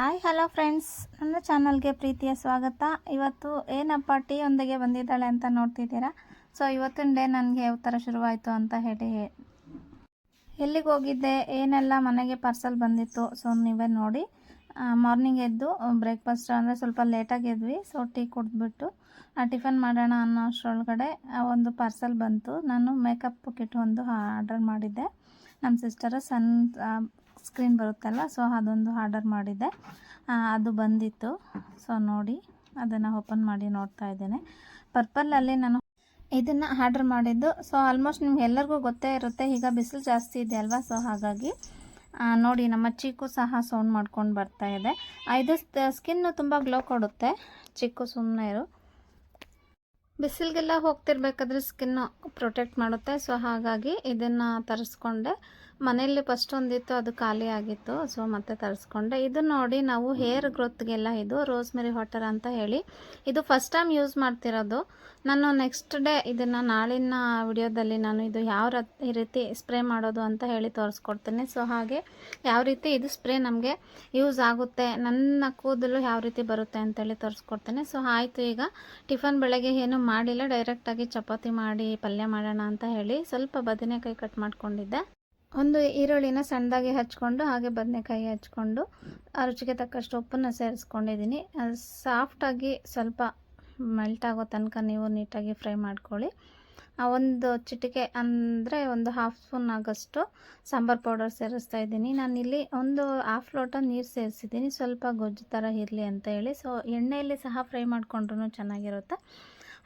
Hi hello friends, ನನ್ನ ಚಾನಲ್ಗೆ ಪ್ರೀತಿಯ ಸ್ವಾಗತ. ಇವತ್ತು ಏನಪ್ಪ ಟೀ ಒಂದಿಗೆ ಬಂದಿದ್ದಾಳೆ ಅಂತ ನೋಡ್ತಿದ್ದೀರಾ. ಸೊ ಇವತ್ತಿನ ಡೇ ನನಗೆ ಯಾವ ಥರ ಶುರುವಾಯಿತು ಅಂತ ಹೇಳಿ, ಎಲ್ಲಿಗೆ ಹೋಗಿದ್ದೆ, ಏನೆಲ್ಲ ಮನೆಗೆ ಪಾರ್ಸಲ್ ಬಂದಿತ್ತು, ಸೊ ನೀವೇ ನೋಡಿ. ಮಾರ್ನಿಂಗ್ ಎದ್ದು ಬ್ರೇಕ್ಫಾಸ್ಟ್ ಅಂದರೆ ಸ್ವಲ್ಪ ಲೇಟಾಗಿ ಎದ್ವಿ. ಸೊ ಟೀ ಕುಡಿದ್ಬಿಟ್ಟು ಟಿಫನ್ ಮಾಡೋಣ ಅನ್ನೋ ಅಷ್ಟರೊಳಗಡೆ ಒಂದು ಪಾರ್ಸಲ್ ಬಂತು. ನಾನು ಮೇಕಪ್ ಕಿಟ್ ಒಂದು ಆರ್ಡರ್ ಮಾಡಿದ್ದೆ. ನಮ್ಮ ಸಿಸ್ಟರು ಸ್ಕ್ರೀನ್ ಬರುತ್ತಲ್ಲ, ಸೊ ಅದೊಂದು ಆರ್ಡರ್ ಮಾಡಿದ್ದೆ. ಅದು ಬಂದಿತ್ತು. ಸೊ ನೋಡಿ, ಅದನ್ನು ಓಪನ್ ಮಾಡಿ ನೋಡ್ತಾ ಇದ್ದೇನೆ. ಪರ್ಪಲಲ್ಲಿ ನಾನು ಇದನ್ನು ಆರ್ಡರ್ ಮಾಡಿದ್ದು. ಸೊ ಆಲ್ಮೋಸ್ಟ್ ನಿಮ್ಗೆ ಎಲ್ಲರಿಗೂ ಗೊತ್ತೇ ಇರುತ್ತೆ, ಈಗ ಬಿಸಿಲು ಜಾಸ್ತಿ ಇದೆ ಅಲ್ವಾ. ಸೊ ಹಾಗಾಗಿ ನೋಡಿ, ನಮ್ಮ ಚಿಕ್ಕು ಸಹ ಸೌಂಡ್ ಮಾಡ್ಕೊಂಡು ಬರ್ತಾ ಇದೆ. ಇದು ಸ್ಕಿನ್ನು ತುಂಬ ಗ್ಲೋ ಕೊಡುತ್ತೆ. ಚಿಕ್ಕು ಸುಮ್ಮನೆ ಇರು, ಬಿಸಿಲಿಗೆಲ್ಲ ಹೋಗ್ತಿರ್ಬೇಕಾದ್ರೆ ಸ್ಕಿನ್ನು ಪ್ರೊಟೆಕ್ಟ್ ಮಾಡುತ್ತೆ. ಸೊ ಹಾಗಾಗಿ ಇದನ್ನು ತರಿಸ್ಕೊಂಡೆ. ಮನೆಯಲ್ಲಿ ಫಸ್ಟ್ ಒಂದಿತ್ತು, ಅದು ಖಾಲಿ ಆಗಿತ್ತು. ಸೊ ಮತ್ತೆ ತರಿಸ್ಕೊಂಡೆ. ಇದು ನೋಡಿ, ನಾವು ಹೇರ್ ಗ್ರೋತ್ಗೆಲ್ಲ ಇದು ರೋಸ್ಮೆರಿ ವಾಟರ್ ಅಂತ ಹೇಳಿ, ಇದು ಫಸ್ಟ್ ಟೈಮ್ ಯೂಸ್ ಮಾಡ್ತಿರೋದು ನಾನು. ನೆಕ್ಸ್ಟ್ ಡೇ ಇದನ್ನು ನಾಳಿನ ವಿಡಿಯೋದಲ್ಲಿ ನಾನು ಇದು ಯಾವ ರೀತಿ ಸ್ಪ್ರೇ ಮಾಡೋದು ಅಂತ ಹೇಳಿ ತೋರಿಸ್ಕೊಡ್ತೀನಿ. ಸೊ ಹಾಗೆ ಯಾವ ರೀತಿ ಇದು ಸ್ಪ್ರೇ ನಮಗೆ ಯೂಸ್ ಆಗುತ್ತೆ, ನನ್ನ ಕೂದಲು ಯಾವ ರೀತಿ ಬರುತ್ತೆ ಅಂತೇಳಿ ತೋರಿಸ್ಕೊಡ್ತೇನೆ. ಸೊ ಆಯಿತು, ಈಗ ಟಿಫನ್ ಬೆಳಗ್ಗೆ ಏನು ಮಾಡಿಲ್ಲ, ಡೈರೆಕ್ಟಾಗಿ ಚಪಾತಿ ಮಾಡಿ ಪಲ್ಯ ಮಾಡೋಣ ಅಂತ ಹೇಳಿ ಸ್ವಲ್ಪ ಬದನೆಕಾಯಿ ಕಟ್ ಮಾಡ್ಕೊಂಡಿದ್ದೆ. ಒಂದು ಈರುಳ್ಳಿನ ಸಣ್ಣದಾಗಿ ಹಚ್ಕೊಂಡು, ಹಾಗೆ ಬದನೆಕಾಯಿ ಹಚ್ಕೊಂಡು, ರುಚಿಗೆ ತಕ್ಕಷ್ಟು ಉಪ್ಪನ್ನು ಸೇರಿಸ್ಕೊಂಡಿದ್ದೀನಿ. ಸಾಫ್ಟಾಗಿ ಸ್ವಲ್ಪ ಮೆಲ್ಟ್ ಆಗೋ ತನಕ ನೀವು ನೀಟಾಗಿ ಫ್ರೈ ಮಾಡ್ಕೊಳ್ಳಿ. ಒಂದು ಚಿಟಿಕೆ ಅಂದರೆ ಒಂದು ಹಾಫ್ ಸ್ಪೂನ್ ಆಗೋಷ್ಟು ಸಾಂಬಾರು ಪೌಡರ್ ಸೇರಿಸ್ತಾ ಇದ್ದೀನಿ. ನಾನಿಲ್ಲಿ ಒಂದು ಹಾಫ್ ಲೋಟ ನೀರು ಸೇರಿಸಿದ್ದೀನಿ, ಸ್ವಲ್ಪ ಗೊಜ್ಜು ಥರ ಇರಲಿ ಅಂತ ಹೇಳಿ. ಸೊ ಎಣ್ಣೆಯಲ್ಲಿ ಸಹ ಫ್ರೈ ಮಾಡಿಕೊಂಡ್ರೂ ಚೆನ್ನಾಗಿರುತ್ತೆ.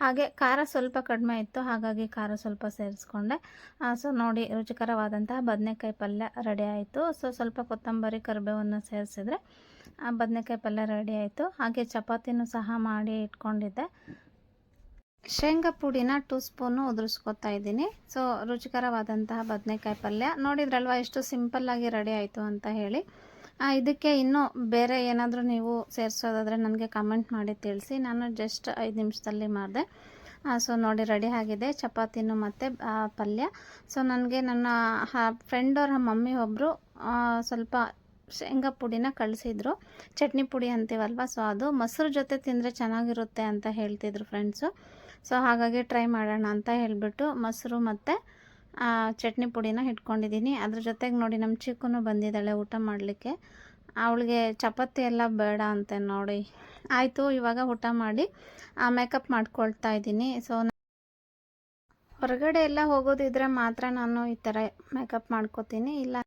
ಹಾಗೆ ಖಾರ ಸ್ವಲ್ಪ ಕಡಿಮೆ ಇತ್ತು, ಹಾಗಾಗಿ ಖಾರ ಸ್ವಲ್ಪ ಸೇರಿಸ್ಕೊಂಡೆ. ಸೊ ನೋಡಿ, ರುಚಿಕರವಾದಂತಹ ಬದನೆಕಾಯಿ ಪಲ್ಯ ರೆಡಿ ಆಯಿತು. ಸೊ ಸ್ವಲ್ಪ ಕೊತ್ತಂಬರಿ ಕರಿಬೇವನ್ನು ಸೇರಿಸಿದ್ರೆ ಬದನೆಕಾಯಿ ಪಲ್ಯ ರೆಡಿ ಆಯಿತು. ಹಾಗೆ ಚಪಾತಿನೂ ಸಹ ಮಾಡಿ ಇಟ್ಕೊಂಡಿದ್ದೆ. ಶೇಂಗಾ ಪುಡಿನ 2 ಸ್ಪೂನು ಉದುರಿಸ್ಕೊತಾ ಇದ್ದೀನಿ. ಸೊ ರುಚಿಕರವಾದಂತಹ ಬದನೆಕಾಯಿ ಪಲ್ಯ ನೋಡಿದ್ರಲ್ವ ಎಷ್ಟು ಸಿಂಪಲ್ಲಾಗಿ ರೆಡಿ ಆಯಿತು ಅಂತ ಹೇಳಿ. ಇದಕ್ಕೆ ಇನ್ನೂ ಬೇರೆ ಏನಾದರೂ ನೀವು ಸೇರಿಸೋದಾದರೆ ನನಗೆ ಕಮೆಂಟ್ ಮಾಡಿ ತಿಳಿಸಿ. ನಾನು ಜಸ್ಟ್ 5 ನಿಮಿಷದಲ್ಲಿ ಮಾಡಿದೆ. ಸೊ ನೋಡಿ, ರೆಡಿ ಆಗಿದೆ ಚಪಾತಿನೂ ಮತ್ತು ಪಲ್ಯ. ಸೊ ನನಗೆ ನನ್ನ ಫ್ರೆಂಡವ್ರ ಮಮ್ಮಿ ಒಬ್ಬರು ಸ್ವಲ್ಪ ಶೇಂಗಾ ಪುಡಿನ ಕಳಿಸಿದ್ರು, ಚಟ್ನಿ ಪುಡಿ ಅಂತೀವಲ್ವ. ಸೊ ಅದು ಮೊಸರು ಜೊತೆ ತಿಂದರೆ ಚೆನ್ನಾಗಿರುತ್ತೆ ಅಂತ ಹೇಳ್ತಿದ್ರು ಫ್ರೆಂಡ್ಸು. ಸೊ ಹಾಗಾಗಿ ಟ್ರೈ ಮಾಡೋಣ ಅಂತ ಹೇಳಿಬಿಟ್ಟು ಮೊಸರು ಮತ್ತು ಚಟ್ನಿ ಪುಡಿನ ಇಟ್ಕೊಂಡಿದ್ದೀನಿ. ಅದ್ರ ಜೊತೆಗೆ ನೋಡಿ, ನಮ್ಮ ಚಿಕ್ಕೂ ಬಂದಿದ್ದಾಳೆ ಊಟ ಮಾಡಲಿಕ್ಕೆ. ಅವಳಿಗೆ ಚಪಾತಿ ಎಲ್ಲ ಬೇಡ ಅಂತೆ ನೋಡಿ. ಆಯಿತು, ಇವಾಗ ಊಟ ಮಾಡಿ ಮೇಕಪ್ ಮಾಡ್ಕೊಳ್ತಾ ಇದ್ದೀನಿ. ಸೊ ಹೊರಗಡೆ ಎಲ್ಲ ಹೋಗೋದಿದ್ರೆ ಮಾತ್ರ ನಾನು ಈ ಥರ ಮೇಕಪ್ ಮಾಡ್ಕೋತೀನಿ. ಇಲ್ಲ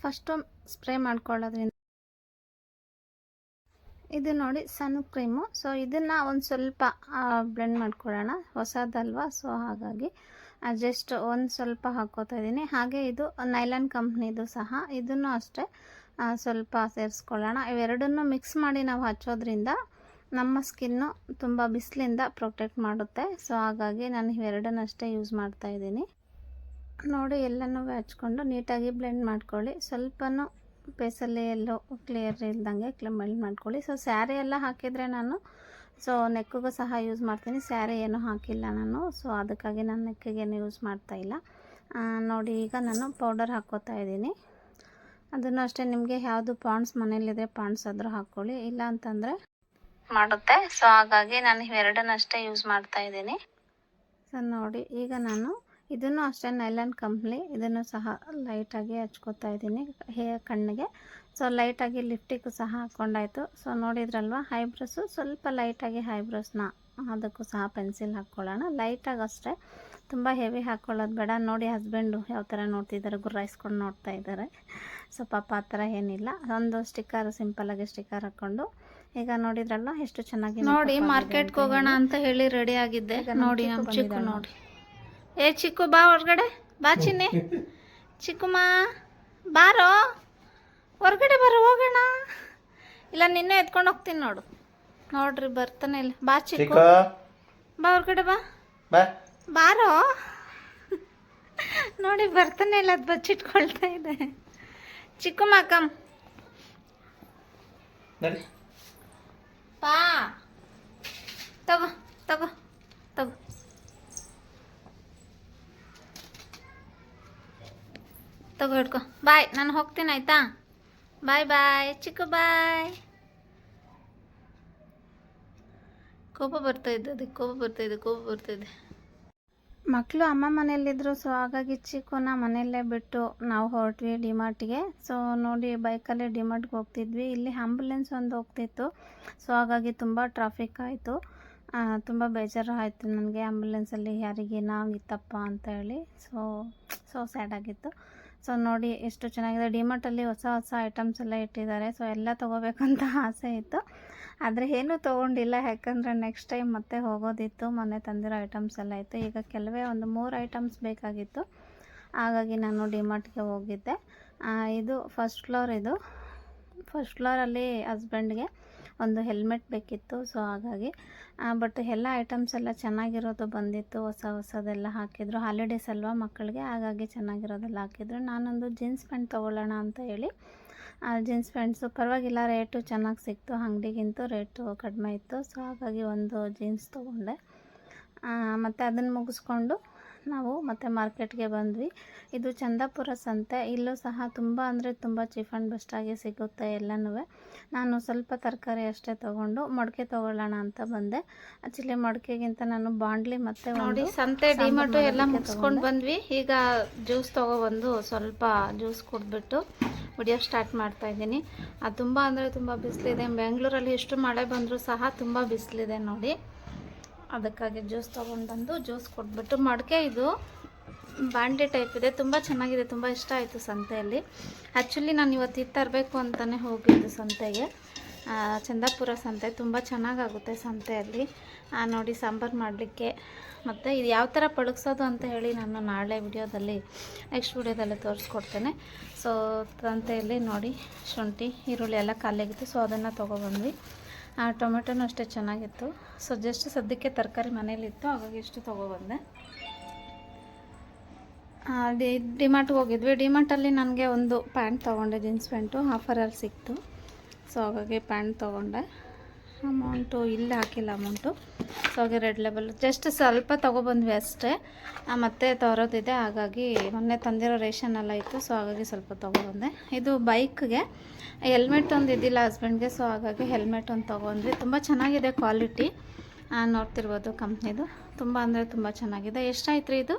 ಫಸ್ಟು ಸ್ಪ್ರೇ ಮಾಡ್ಕೊಳ್ಳೋದ್ರಿಂದ. ಇದು ನೋಡಿ ಸನ್ ಕ್ರೀಮು. ಸೊ ಇದನ್ನು ಒಂದು ಸ್ವಲ್ಪ ಬ್ಲೆಂಡ್ ಮಾಡ್ಕೊಳ್ಳೋಣ, ಹೊಸದಲ್ವಾ. ಸೊ ಹಾಗಾಗಿ ಜಸ್ಟ್ ಒಂದು ಸ್ವಲ್ಪ ಹಾಕ್ಕೋತಾ ಇದ್ದೀನಿ. ಹಾಗೆ ಇದು ನೈಲಾನ್ ಕಂಪ್ನಿದು ಸಹ, ಇದನ್ನು ಅಷ್ಟೇ ಸ್ವಲ್ಪ ಸೇರಿಸ್ಕೊಳ್ಳೋಣ. ಇವೆರಡನ್ನೂ ಮಿಕ್ಸ್ ಮಾಡಿ ನಾವು ಹಚ್ಚೋದ್ರಿಂದ ನಮ್ಮ ಸ್ಕಿನ್ನು ತುಂಬ ಬಿಸಿಲಿಂದ ಪ್ರೊಟೆಕ್ಟ್ ಮಾಡುತ್ತೆ. ಸೊ ಹಾಗಾಗಿ ನಾನು ಇವೆರಡನ್ನಷ್ಟೇ ಯೂಸ್ ಮಾಡ್ತಾಯಿದ್ದೀನಿ. ನೋಡಿ, ಎಲ್ಲನೂ ಹಚ್ಕೊಂಡು ನೀಟಾಗಿ ಬ್ಲೆಂಡ್ ಮಾಡ್ಕೊಳ್ಳಿ. ಸ್ವಲ್ಪನೂ ಫೇಸಲ್ಲಿ ಎಲ್ಲೋ ಕ್ಲಿಯರ್ ಇಲ್ದಂಗೆ ಬ್ಲೆಂಡ್ ಮಾಡ್ಕೊಳ್ಳಿ. ಸೊ ಸ್ಯಾರಿ ಎಲ್ಲ ಹಾಕಿದರೆ ನಾನು ಸೊ ನೆಕ್ಕಿಗೂ ಸಹ ಯೂಸ್ ಮಾಡ್ತೀನಿ. ಸ್ಯಾರಿ ಏನೂ ಹಾಕಿಲ್ಲ ನಾನು, ಸೊ ಅದಕ್ಕಾಗಿ ನಾನು ನೆಕ್ಕಿಗೇನು ಯೂಸ್ ಮಾಡ್ತಾಯಿಲ್ಲ. ನೋಡಿ, ಈಗ ನಾನು ಪೌಡರ್ ಹಾಕ್ಕೋತಾ ಇದ್ದೀನಿ. ಅದನ್ನು ಅಷ್ಟೇ, ನಿಮಗೆ ಯಾವುದು ಪಾಂಡ್ಸ್ ಮನೇಲಿದೆ ಪಾಂಡ್ಸ್ ಆದರೂ ಹಾಕ್ಕೊಳ್ಳಿ, ಇಲ್ಲ ಅಂತಂದರೆ ಮಾಡುತ್ತೆ. ಸೊ ಹಾಗಾಗಿ ನಾನು ಇವೆರಡನ್ನಷ್ಟೇ ಯೂಸ್ ಮಾಡ್ತಾಯಿದ್ದೀನಿ. ಸೊ ನೋಡಿ, ಈಗ ನಾನು ಇದನ್ನು ಅಷ್ಟೇ ನೈಲಾನ್ ಕಂಪ್ನಿ, ಇದನ್ನು ಸಹ ಲೈಟಾಗಿ ಹಚ್ಕೋತಾ ಇದ್ದೀನಿ ಕಣ್ಣಿಗೆ. ಸೊ ಲೈಟಾಗಿ ಲಿಫ್ಟಿಗೂ ಸಹ ಹಾಕ್ಕೊಂಡಾಯಿತು. ಸೊ ನೋಡಿದ್ರಲ್ವ, ಐಬ್ರೋಸು ಸ್ವಲ್ಪ ಲೈಟಾಗಿ ಐಬ್ರೋಸ್ನ ಅದಕ್ಕೂ ಸಹ ಪೆನ್ಸಿಲ್ ಹಾಕ್ಕೊಳ್ಳೋಣ, ಲೈಟಾಗಿ ಅಷ್ಟೇ, ತುಂಬ ಹೆವಿ ಹಾಕ್ಕೊಳ್ಳೋದು ಬೇಡ. ನೋಡಿ, ಹಸ್ಬೆಂಡು ಯಾವ ಥರ ನೋಡ್ತಿದ್ದಾರೆ, ಗುರ್ರಾಯಿಸ್ಕೊಂಡು ನೋಡ್ತಾ ಇದ್ದಾರೆ. ಸೊ ಪಾಪ ಆ ಥರ ಏನಿಲ್ಲ, ಒಂದು ಸ್ಟಿಕ್ಕರ್ ಸಿಂಪಲ್ಲಾಗಿ ಸ್ಟಿಕ್ಕರ್ ಹಾಕ್ಕೊಂಡು. ಈಗ ನೋಡಿದ್ರಲ್ವ ಎಷ್ಟು ಚೆನ್ನಾಗಿ. ನೋಡಿ, ಮಾರ್ಕೆಟ್ಗೆ ಹೋಗೋಣ ಅಂತ ಹೇಳಿ ರೆಡಿ ಆಗಿದ್ದೆ. ನೋಡಿ, ನಮ್ಮ ಚಿಕ್ಕು ನೋಡಿ, ಏ ಚಿಕ್ಕು ಬಾ ಹೊರಗಡೆ ಬಾ, ಚಿನ್ನಿ ಚಿಕ್ಕಮ್ಮ ಬಾರೋ ಹೊರಗಡೆ ಬರೋ, ಹೋಗೋಣ. ಇಲ್ಲ ನಿನ್ನೆ ಎತ್ಕೊಂಡು ಹೋಗ್ತೀನಿ ನೋಡು. ನೋಡ್ರಿ ಬರ್ತಾನೆ ಇಲ್ಲ. ಬಾ ಚಿಕ್ಕು, ಬಾ ಹೊರಗಡೆ ಬಾ, ಬಾರೋ. ನೋಡಿ ಬರ್ತಾನೆ ಇಲ್ಲ, ಅದು ಬಚ್ಚಿಟ್ಕೊಳ್ತಾ ಇದೆ. ಚಿಕ್ಕಮ್ಮ ಕಮ್ ಬಾ, ತಗೋ ತಗೋ ತಗೋ. ತಗೋ ಹಿಡ್ಕೊ. ಬಾಯ್, ನಾನು ಹೋಗ್ತೀನಿ ಆಯಿತಾ. ಬಾಯ್ ಬಾಯ್ ಚಿಕ್ಕು, ಬಾಯ್. ಕೋಪ ಬರ್ತಾಯಿದ್ದು, ಅದಕ್ಕೆ ಕೋಪ ಬರ್ತಾಯಿದೆ. ಮಕ್ಕಳು ಅಮ್ಮ ಮನೆಯಲ್ಲಿದ್ದರು, ಸೊ ಹಾಗಾಗಿ ಚಿಕ್ಕುನ ಮನೆಯಲ್ಲೇ ಬಿಟ್ಟು ನಾವು ಹೊರಟ್ವಿ ಡಿಮಾರ್ಟಿಗೆ. ಸೊ ನೋಡಿ, ಬೈಕಲ್ಲೇ ಡಿಮಾರ್ಟ್ಗೆ ಹೋಗ್ತಿದ್ವಿ. ಇಲ್ಲಿ ಆಂಬುಲೆನ್ಸ್ ಒಂದು ಹೋಗ್ತಿತ್ತು, ಸೊ ಹಾಗಾಗಿ ತುಂಬ ಟ್ರಾಫಿಕ್ ಆಯಿತು. ತುಂಬ ಬೇಜಾರು ಆಯಿತು ನನಗೆ. ಆಂಬುಲೆನ್ಸಲ್ಲಿ ಯಾರಿಗೇನಾಗಿತ್ತಪ್ಪ ಅಂತ ಹೇಳಿ. ಸೊ ಸ್ಯಾಡ್ ಆಗಿತ್ತು. ಸೊ ನೋಡಿ ಎಷ್ಟು ಚೆನ್ನಾಗಿದೆ. ಡಿಮಾರ್ಟಲ್ಲಿ ಹೊಸ ಐಟಮ್ಸ್ ಎಲ್ಲ ಇಟ್ಟಿದ್ದಾರೆ. ಸೊ ಎಲ್ಲ ತೊಗೋಬೇಕಂತ ಆಸೆ ಇತ್ತು, ಆದರೆ ಏನೂ ತೊಗೊಂಡಿಲ್ಲ. ಯಾಕಂದರೆ ನೆಕ್ಸ್ಟ್ ಟೈಮ್ ಮತ್ತೆ ಹೋಗೋದಿತ್ತು. ಮೊನ್ನೆ ತಂದಿರೋ ಐಟಮ್ಸ್ ಎಲ್ಲ ಇತ್ತು. ಈಗ ಕೆಲವೇ ಒಂದು 3 ಐಟಮ್ಸ್ ಬೇಕಾಗಿತ್ತು, ಹಾಗಾಗಿ ನಾನು ಡಿಮಾರ್ಟ್ಗೆ ಹೋಗಿದ್ದೆ. ಇದು ಫಸ್ಟ್ ಫ್ಲೋರಲ್ಲಿ ಹಸ್ಬೆಂಡ್ಗೆ ಒಂದು ಹೆಲ್ಮೆಟ್ ಬೇಕಿತ್ತು. ಸೊ ಹಾಗಾಗಿ ಬಟ್ ಎಲ್ಲ ಐಟಮ್ಸ್ ಎಲ್ಲ ಚೆನ್ನಾಗಿರೋದು ಬಂದಿತ್ತು. ಹೊಸದೆಲ್ಲ ಹಾಕಿದ್ರು. ಹಾಲಿಡೇಸ್ ಅಲ್ವಾ ಮಕ್ಕಳಿಗೆ, ಹಾಗಾಗಿ ಚೆನ್ನಾಗಿರೋದೆಲ್ಲ ಹಾಕಿದ್ರು. ನಾನೊಂದು ಜೀನ್ಸ್ ಪ್ಯಾಂಟ್ ತೊಗೊಳ್ಳೋಣ ಅಂತ ಹೇಳಿ ಜೀನ್ಸ್ ಪ್ಯಾಂಟ್ಸು ಪರವಾಗಿಲ್ಲ, ರೇಟು ಚೆನ್ನಾಗಿ ಸಿಕ್ತು. ಅಂಗಡಿಗಿಂತೂ ರೇಟು ಕಡಿಮೆ ಇತ್ತು. ಸೊ ಹಾಗಾಗಿ ಒಂದು ಜೀನ್ಸ್ ತೊಗೊಂಡೆ. ಮತ್ತು ಅದನ್ನು ಮುಗಿಸ್ಕೊಂಡು ನಾವು ಮತ್ತೆ ಮಾರ್ಕೆಟ್ಗೆ ಬಂದ್ವಿ. ಇದು ಚಂದಾಪುರ ಸಂತೆ. ಇಲ್ಲೂ ಸಹ ತುಂಬ ಅಂದರೆ ತುಂಬ ಚೀಪ್ ಆ್ಯಂಡ್ ಬೆಸ್ಟಾಗಿ ಸಿಗುತ್ತೆ ಎಲ್ಲನೂ. ನಾನು ಸ್ವಲ್ಪ ತರಕಾರಿ ಅಷ್ಟೇ ತೊಗೊಂಡು ಮೊಳಕೆ ತೊಗೊಳ್ಳೋಣ ಅಂತ ಬಂದೆ. ಆ್ಯಕ್ಚುಲಿ ಮೊಳಕೆಗಿಂತ ನಾನು ಬಾಂಡ್ಲಿ ಮತ್ತು ನೋಡಿ ಸಂತೆ ಡಿಮಾರ್ಟು ಎಲ್ಲ ಮುಗಿಸ್ಕೊಂಡು ಬಂದ್ವಿ. ಈಗ ಜ್ಯೂಸ್ ತೊಗೊಬಂದು ಸ್ವಲ್ಪ ಜ್ಯೂಸ್ ಕುಡಿದ್ಬಿಟ್ಟು ವಿಡಿಯೋ ಸ್ಟಾರ್ಟ್ ಮಾಡ್ತಾಯಿದ್ದೀನಿ. ಅದು ತುಂಬ ಅಂದರೆ ತುಂಬ ಬಿಸಿಲಿದೆ. ಬೆಂಗಳೂರಲ್ಲಿ ಎಷ್ಟು ಮಳೆ ಬಂದರೂ ಸಹ ತುಂಬ ಬಿಸಿಲಿದೆ ನೋಡಿ. ಅದಕ್ಕಾಗಿ ಜ್ಯೂಸ್ ತೊಗೊಂಡು ಬಂದು ಜ್ಯೂಸ್ ಕೊಟ್ಬಿಟ್ಟು, ಮಡಕೆ ಇದು ಬಾಂಡೆ ಟೈಪ್ ಇದೆ, ತುಂಬ ಚೆನ್ನಾಗಿದೆ. ತುಂಬ ಇಷ್ಟ ಆಯಿತು ಸಂತೆಯಲ್ಲಿ. ಆ್ಯಕ್ಚುಲಿ ನಾನು ಇವತ್ತು ಇದು ತರಬೇಕು ಅಂತಲೇ ಹೋಗಿದ್ದು ಸಂತೆಗೆ. ಚಂದಾಪುರ ಸಂತೆ ತುಂಬ ಚೆನ್ನಾಗಾಗುತ್ತೆ ಸಂತೆಯಲ್ಲಿ. ನೋಡಿ ಸಾಂಬಾರು ಮಾಡಲಿಕ್ಕೆ. ಮತ್ತು ಇದು ಯಾವ ಥರ ಪಳಗಿಸೋದು ಅಂತ ಹೇಳಿ ನಾನು ನಾಳೆ ನೆಕ್ಸ್ಟ್ ವಿಡಿಯೋದಲ್ಲಿ ತೋರಿಸ್ಕೊಡ್ತೇನೆ. ಸೊ ಸಂತೆಯಲ್ಲಿ ನೋಡಿ ಶುಂಠಿ ಈರುಳ್ಳಿ ಎಲ್ಲ ಖಾಲಿಯಾಗಿತ್ತು. ಸೊ ಅದನ್ನು ತೊಗೊಬಂದ್ವಿ. ಟೊಮೆಟೊನೂ ಅಷ್ಟೇ ಚೆನ್ನಾಗಿತ್ತು. ಸೊ ಜಸ್ಟ್ ಸದ್ಯಕ್ಕೆ ತರಕಾರಿ ಮನೇಲಿತ್ತು, ಹಾಗಾಗಿ ಇಷ್ಟು ತೊಗೊಬಂದೆ. ಡಿಮಾರ್ಟ್ಗೆ ಹೋಗಿದ್ವಿ. ಡಿಮಾರ್ಟಲ್ಲಿ ನನಗೆ ಒಂದು ಪ್ಯಾಂಟ್ ತೊಗೊಂಡೆ, ಜೀನ್ಸ್ ಪ್ಯಾಂಟು ಆಫರಲ್ಲಿ ಸಿಕ್ತು. ಸೊ ಹಾಗಾಗಿ ಪ್ಯಾಂಟ್ ತೊಗೊಂಡೆ. ಅಮೌಂಟು ಇಲ್ಲಿ ಹಾಕಿಲ್ಲ ಅಮೌಂಟು. ಸೊ ಹಾಗೆ ರೆಡ್ ಲೆಬಲ್ ಜಸ್ಟ್ ಸ್ವಲ್ಪ ತೊಗೊಬಂದ್ವಿ ಅಷ್ಟೇ. ಮತ್ತೆ ತರೋದಿದೆ, ಹಾಗಾಗಿ ಮೊನ್ನೆ ತಂದಿರೋ ರೇಷನ್ ಎಲ್ಲ ಇತ್ತು. ಸೊ ಹಾಗಾಗಿ ಸ್ವಲ್ಪ ತೊಗೊಬಂದೆ. ಇದು ಬೈಕ್ಗೆ ಹೆಲ್ಮೆಟ್ ಒಂದು ಇದ್ದಿಲ್ಲ ಹಸ್ಬೆಂಡ್ಗೆ. ಸೊ ಹಾಗಾಗಿ ಹೆಲ್ಮೆಟ್ ಒಂದು ತೊಗೊಂಡ್ವಿ. ತುಂಬ ಚೆನ್ನಾಗಿದೆ ಕ್ವಾಲಿಟಿ, ನೋಡ್ತಿರ್ಬೋದು ಕಂಪ್ನಿದು. ತುಂಬ ಅಂದರೆ ತುಂಬ ಚೆನ್ನಾಗಿದೆ. ಎಷ್ಟಾಯ್ತು ರೀ ಇದು?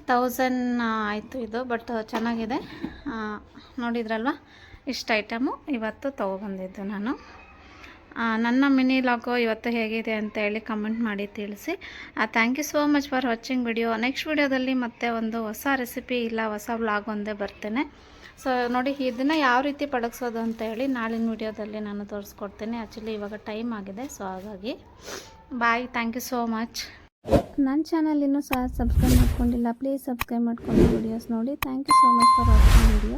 1000 ಆಯಿತು ಇದು, ಬಟ್ ಚೆನ್ನಾಗಿದೆ. ನೋಡಿದ್ರಲ್ವ, ಇಷ್ಟು ಐಟಮು ಇವತ್ತು ತೊಗೊಬಂದಿದ್ದು ನಾನು. ನನ್ನ ಮಿನಿ ಲಾಗು ಇವತ್ತು ಹೇಗಿದೆ ಅಂತ ಹೇಳಿ ಕಮೆಂಟ್ ಮಾಡಿ ತಿಳಿಸಿ. Thank you so much for watching video. Next ವಿಡಿಯೋದಲ್ಲಿ ಮತ್ತೆ ಒಂದು ಹೊಸ ರೆಸಿಪಿ ಇಲ್ಲ ಹೊಸ ವ್ಲಾಗ್ ಒಂದೇ ಬರ್ತೇನೆ. ಸೊ ನೋಡಿ, ಇದನ್ನು ಯಾವ ರೀತಿ ಪಳಗಿಸೋದು ಅಂತ ಹೇಳಿ ನಾಳಿನ ವಿಡಿಯೋದಲ್ಲಿ ನಾನು ತೋರಿಸ್ಕೊಡ್ತೇನೆ. ಆ್ಯಕ್ಚುಲಿ ಇವಾಗ ಟೈಮ್ ಆಗಿದೆ. ಸೊ ಹಾಗಾಗಿ bye, thank you so much. ನನ್ನ ಚಾನಲ್ ಇನ್ನೂ ಸಹ ಸಬ್ಸ್ಕ್ರೈಬ್ ಮಾಡ್ಕೊಂಡಿಲ್ಲ, ಪ್ಲೀಸ್ ಸಬ್ಸ್ಕ್ರೈಬ್ ಮಾಡ್ಕೊಂಡು ವಿಡಿಯೋಸ್ ನೋಡಿ. Thank you so much for watching video.